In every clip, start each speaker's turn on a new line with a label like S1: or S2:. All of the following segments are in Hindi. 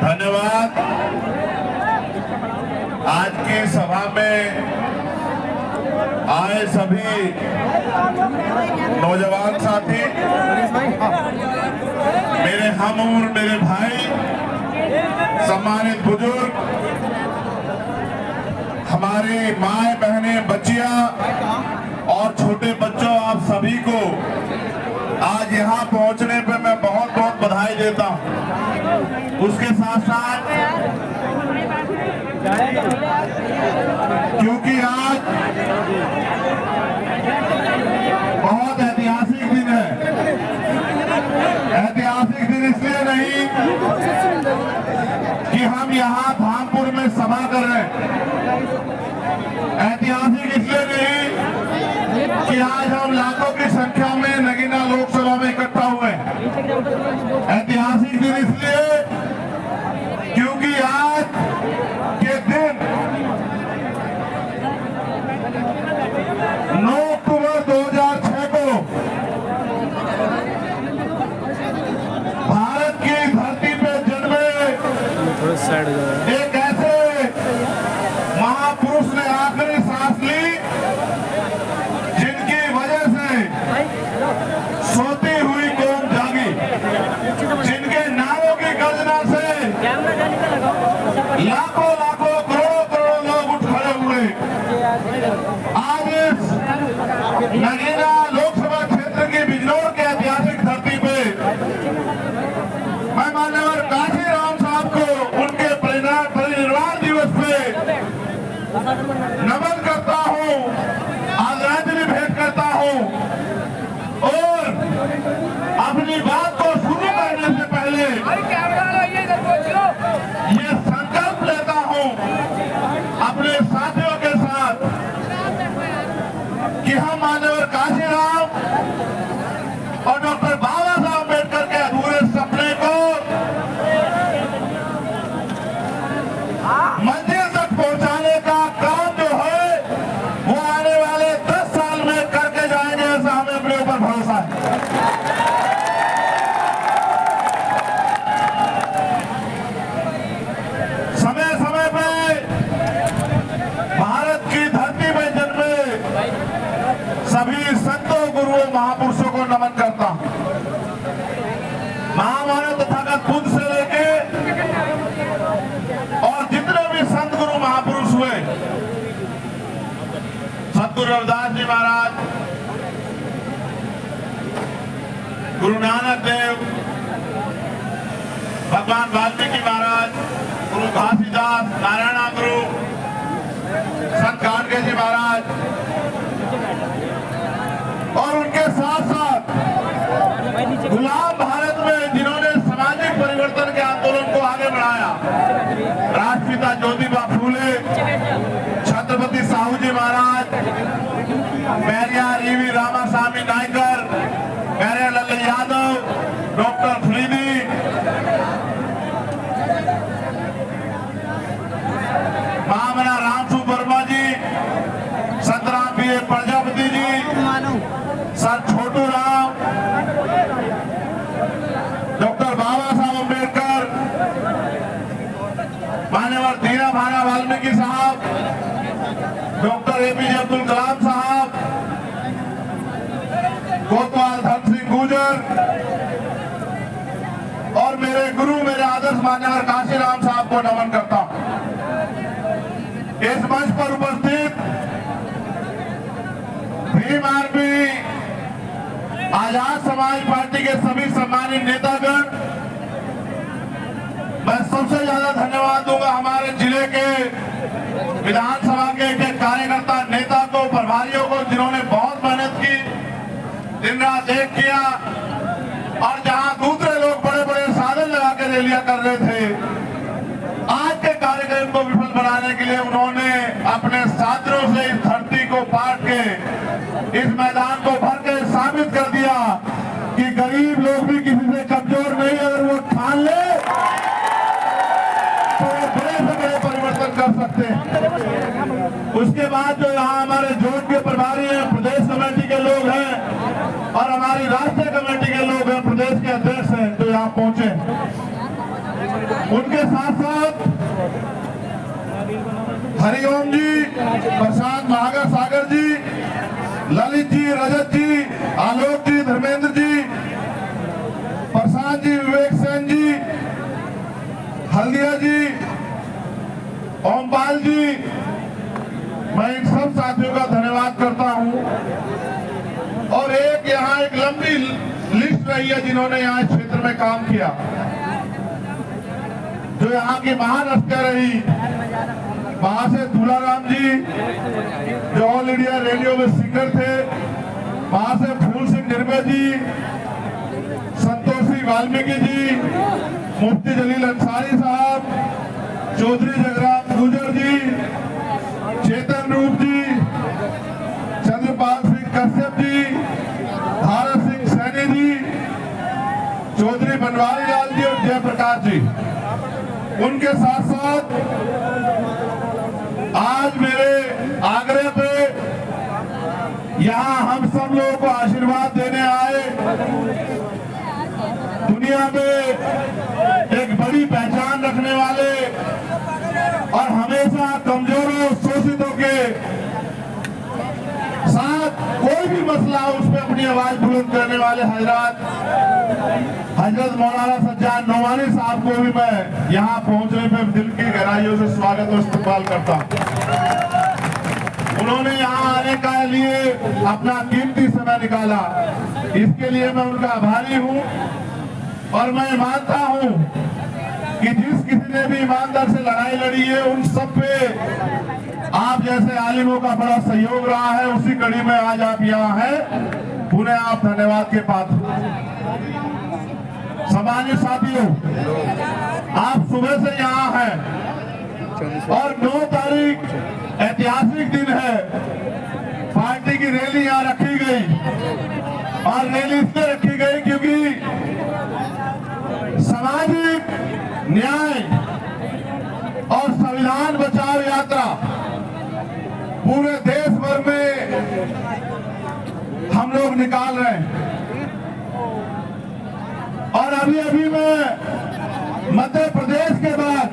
S1: धन्यवाद। आज की सभा में आए सभी नौजवान साथी, मेरे हमउम्र, मेरे भाई, सम्मानित बुजुर्ग, हमारी माए बहनें, बच्चियां और छोटे बच्चों, आप सभी को आज यहाँ पहुँचने पे मैं बहुत बहुत बधाई देता हूँ। उसके साथ साथ क्योंकि आज बहुत ऐतिहासिक दिन है। ऐतिहासिक दिन इसलिए नहीं कि हम यहाँ धामपुर में सभा कर रहे हैं, ऐतिहासिक इसलिए नहीं कि आज हम लाखों की संख्या में नगीना लोकसभा में इकट्ठा हुए। ऐतिहासिक दिन इसलिए क्योंकि आज के दिन 9 अक्टूबर 2006 को भारत की धरती पे जन्मे एक ऐसे महापुरुष ने आखिरी सांस ली जिनकी वजह से सोती हुई कौम जागी, जिनके नारों की गर्जना से लाखों लाखों करोड़ों करोड़ों लोग उठ खड़े हुए। आज इस नगीना लोकसभा क्षेत्र की बिजनौर के ऐतिहासिक धरती पे मैं माननीय काशीराम साहब को उनके परिनिर्वाण दिवस पे नमन करता हूँ, आदरांजलि भेंट करता हूँ और अपनी बात को शुरू करने से पहले ये संकल्प लेता हूँ अपने साथियों के साथ कि हम माननीय काशीराम और डॉक्टर बाबा साहब अम्बेडकर के अधूरे सपने को मंजिल तक पहुंचाने का काम जो है वो आने वाले 10 साल में करके जाएंगे, ऐसा हमें अपने ऊपर भरोसा है। समय समय पे भारत की धरती में जन्मे सभी संतों, गुरुओं, महापुरुषों को नमन करता हूं। महामानव तथागत बुद्ध से लेके और जितने भी संत गुरु महापुरुष हुए, सतगुरु रविदास जी महाराज, गुरु नानक देव, भगवान वाल्मीकि महाराज, गुरु घासीदास, नारायण गुरु, संत गाडगे जी महाराज और उनके साथ साथ गुलाम भारत में जिन्होंने सामाजिक परिवर्तन के आंदोलन को आगे बढ़ाया, राष्ट्रपिता ज्योतिबा फूले, छत्रपति साहू जी महाराज, पेरियार ईवी रामास्वामी नायकर, पेरियार लाल यादव, डॉक्टर फरीदी, महामना रामसू वर्मा जी, Santram P Prajapati ji, sir Chhotu Ram, doctor बाबा साहब अम्बेडकर, मान्यवर दीना भाना वाल्मीकि साहब, डॉक्टर एपीजे अब्दुल कलाम साहब, कोतवाल धन सिंह गुर्जर और मेरे गुरु, मेरे आदर्श मान्यवर काशीराम साहब को नमन करता हूं। इस मंच पर उपस्थित भीम आर्मी आजाद समाज पार्टी के सभी सम्मानित नेतागण, मैं सबसे ज्यादा धन्यवाद दूंगा हमारे जिले के विधानसभा के एक कार्यकर्ता, नेता को, प्रभारियों को, जिन्होंने बहुत मेहनत की, दिन रात एक किया और जहां दूसरे लोग बड़े बड़े साधन लगा के रैलियां कर रहे थे, आज के कार्यक्रम को विफल बनाने के लिए उन्होंने अपने साथियों से इस धरती को पाट के इस मैदान को भर के साबित कर दिया कि गरीब लोग भी किसी से कमजोर नहीं, अगर वो ठान ले तो बड़े से बड़े परिवर्तन कर सकते हैं। उसके बाद जो यहाँ हमारे जोन के प्रभारी हैं, प्रदेश कमेटी के लोग हैं और हमारी राष्ट्रीय कमेटी के लोग हैं, प्रदेश के अध्यक्ष हैं जो यहाँ पहुंचे, हरिओम जी, प्रशांत महागर सागर जी, ललित जी, रजत जी, आलोक जी, धर्मेंद्र जी, प्रशांत जी, विवेक सेन जी, हल्दिया जी, ओमपाल जी, मैं इन सब साथियों का धन्यवाद करता हूं। और यहाँ एक लंबी लिस्ट रही है जिन्होंने यहाँ इस क्षेत्र में काम किया, जो यहाँ की महान हस्तियां रही। वहां से तुलाराम जी जो ऑल इंडिया रेडियो में सिंगर थे, वहां से फूल सिंह निर्भय जी, संतोषी वाल्मीकि जी, मुफ्ती जलील अंसारी साहब, चौधरी जगराम गुजर जी, चेतन रूप जी, चंद्रपाल सिंह कश्यप जी, भारत सिंह सैनी जी, चौधरी बनवारी लाल जी और जयप्रकाश जी। उनके साथ साथ आज मेरे आग्रह पे यहाँ हम सब लोगों को आशीर्वाद देने आए। दुनिया में एक बड़ी पहचान रखने वाले और हमेशा कमजोरों शोषितों के साथ कोई भी मसला हो उस पर अपनी आवाज बुलंद करने वाले हजरत मौलाना सज्जाद नोमानी साहब को भी मैं यहाँ पहुंचने पे दिल की गहराइयों से स्वागत और इस्तकबाल करता हूँ। उन्होंने यहाँ आने के लिए अपना कीमती समय निकाला, इसके लिए मैं उनका आभारी हूँ। और मैं मानता हूँ कि जिस किसी ने भी ईमानदार से लड़ाई लड़ी है उन सब पे आप जैसे आलिमों का बड़ा सहयोग रहा है। उसी कड़ी में आज आप यहाँ हैं, पुनः आप धन्यवाद के पात्र। सम्मानित साथियों, आप सुबह से यहाँ हैं और 9 तारीख ऐतिहासिक दिन है। पार्टी की रैली यहाँ रखी गई और रैली इसलिए रखी गई क्योंकि सामाजिक न्याय और संविधान बचाओ यात्रा पूरे देश भर में हम लोग निकाल रहे हैं। और अभी मैं मध्य प्रदेश के बाद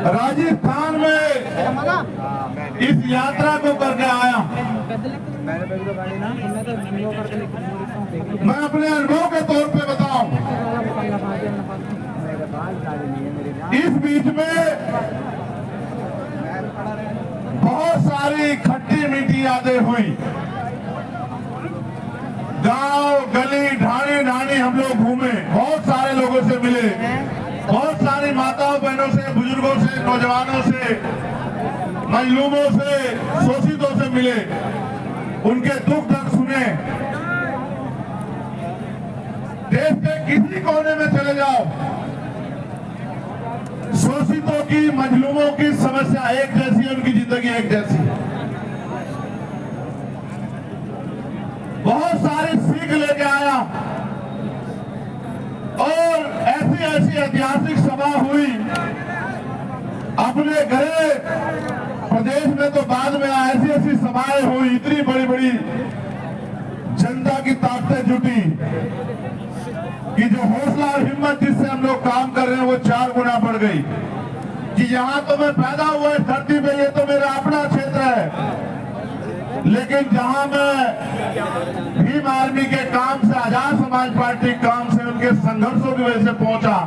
S1: राजस्थान में इस यात्रा को करके आया। मैं अपने अनुभव के तौर पे बताऊं, इस बीच में बहुत सारी खट्टी मीठी यादें हुई। गांव गली ढाणी ढाणी हम लोग घूमे, बहुत सारे लोगों से मिले, बहुत सारी माताओं बहनों से, बुजुर्गों से, नौजवानों से, मजलूमों से, शोषितों से मिले, उनके दुख दर्द सुने। देश के किसी कोने में चले जाओ, शोषितों की, मजलूमों की समस्या एक जैसी है, उनकी जिंदगी एक जैसी है। बहुत सारी सीख लेके आया और ऐसी ऐसी ऐतिहासिक सभा हुई अपने घरे प्रदेश में, तो बाद में ऐसी ऐसी सभाएं हुई, इतनी बड़ी बड़ी जनता की ताकतें जुटी कि जो हौसला और हिम्मत जिससे हम लोग काम कर रहे हैं वो 4 गुना बढ़ गई। कि यहाँ तो मैं पैदा हुआ इस धरती पे, ये तो मेरा अपना क्षेत्र है, लेकिन जहां मैं भीम आर्मी के काम से, आजाद समाज पार्टी के काम से, उनके संघर्षों की वजह से पहुंचा,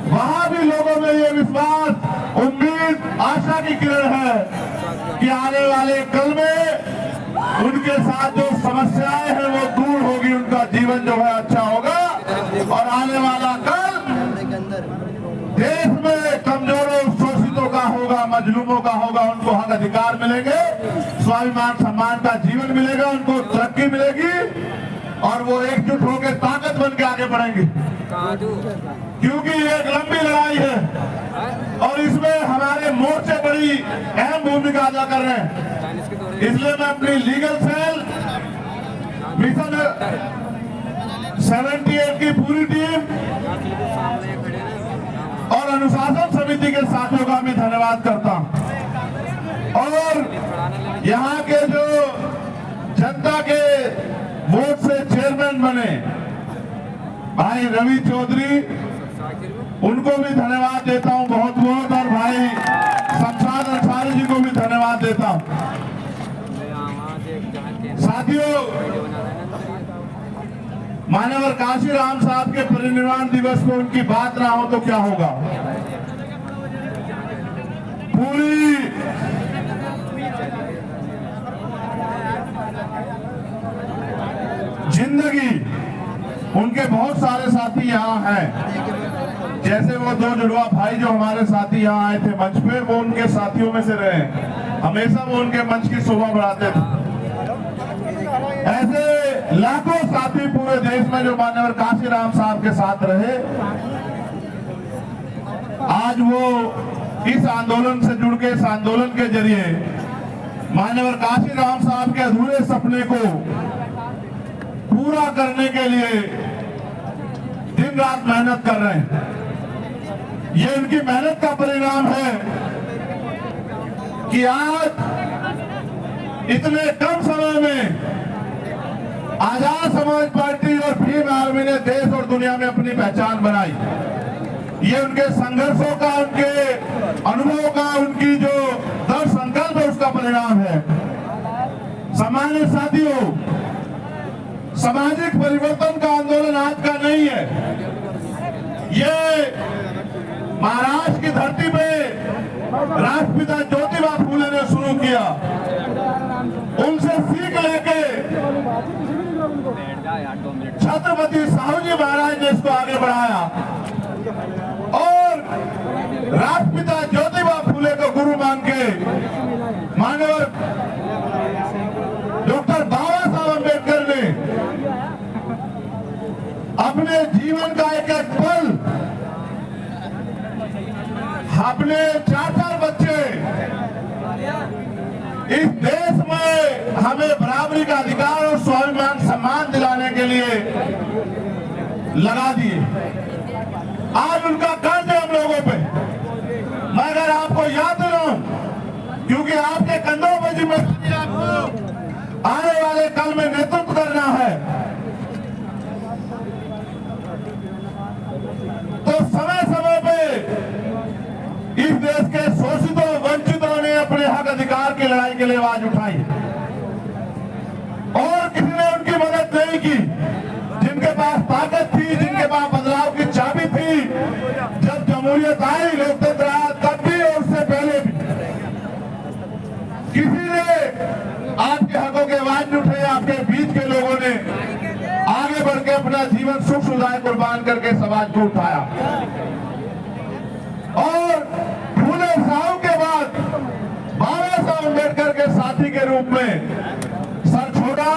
S1: वहां भी लोगों में ये विश्वास, उम्मीद, आशा की किरण है कि आने वाले कल में उनके साथ जो समस्याएं हैं वो दूर होगी, उनका जीवन जो है अच्छा होगा और आने वाला कल देश में कमजोरों शोषितों का होगा, मजलूमों का होगा, उनको हक अधिकार मिलेंगे, स्वाभिमान सम्मान का जीवन मिलेगा, उनको तरक्की मिलेगी और वो एकजुट होकर ताकत बन के आगे बढ़ेंगे। क्योंकि ये एक लंबी लड़ाई है और इसमें हमारे मोर्चे बड़ी अहम भूमिका अदा कर रहे हैं। इसलिए मैं अपनी लीगल सेल मिशन 78 की पूरी टीम और अनुशासन समिति के साथियों का मैं धन्यवाद करता हूं। और यहाँ के जो जनता के वोट से चेयरमैन बने भाई रवि चौधरी, उनको भी धन्यवाद देता हूं बहुत बहुत, और भाई शमशाद अंसारी जी को भी धन्यवाद देता हूं। साथियों, मान्यवर काशीराम साहब के परिनिर्वाण दिवस पर उनकी बात ना हो तो क्या होगा। पूरी जिंदगी उनके बहुत सारे साथी यहाँ हैं, जैसे वो दो जुड़वा भाई जो हमारे साथी यहाँ आए थे मंच पे, वो उनके साथियों में से रहे, हमेशा वो उनके मंच की शोभा बढ़ाते थे। ऐसे लाखों साथी पूरे देश में जो मान्यवर काशीराम साहब के साथ रहे, आज वो इस आंदोलन से जुड़ के, इस आंदोलन के जरिए मान्यवर काशीराम साहब के अधूरे सपने को पूरा करने के लिए दिन रात मेहनत कर रहे हैं। ये उनकी मेहनत का परिणाम है कि आज इतने कम समय में आजाद समाज पार्टी और भीम आर्मी ने देश और दुनिया में अपनी पहचान बनाई। ये उनके संघर्षों का, उनके अनुभव का, उनकी जो दृढ़ संकल्प है उसका परिणाम है। सामान्य साथियों, सामाजिक परिवर्तन का आंदोलन आज का नहीं है। ये महाराष्ट्र की धरती पे राष्ट्रपिता ज्योतिबा फूले ने शुरू किया, उनसे सीख लेके छत्रपति साहू जी महाराज ने इसको आगे बढ़ाया और राष्ट्रपिता ज्योतिबा फूले को गुरु मान के माननीय डॉक्टर बाबा साहब अम्बेडकर ने अपने जीवन का एक एक पल, अपने 4 बच्चे इस देश में हमें बराबरी का अधिकार और स्वाभिमान सम्मान दिलाने के लिए लगा दिए। आज उनका कर्ज है हम लोगों पे। मैं अगर आपको याद दिलाऊं, क्योंकि आपके कंधों पर जिम्मेदारी आपको आने वाले कल में नेतृत्व करना है, तो समय समय पे इस देश के शोषितों वंचितों ने अपने हक अधिकार की लड़ाई के लिए आवाज उठाई और किसी ने उनकी मदद नहीं की। जिनके पास ताकत थी, जिनके पास बदलाव की चाबी थी, जब जमहूरियत आई, लोकतंत्र आया, तब भी और उससे पहले भी किसी ने आपके हकों के आवाज उठे। आपके बीच के लोगों ने आगे बढ़ के अपना जीवन सुख सुविधाएं कुर्बान करके समाज को उठाया और फूले साहू के बाद बाबा साहब अम्बेडकर के साथी के रूप में सर छोटा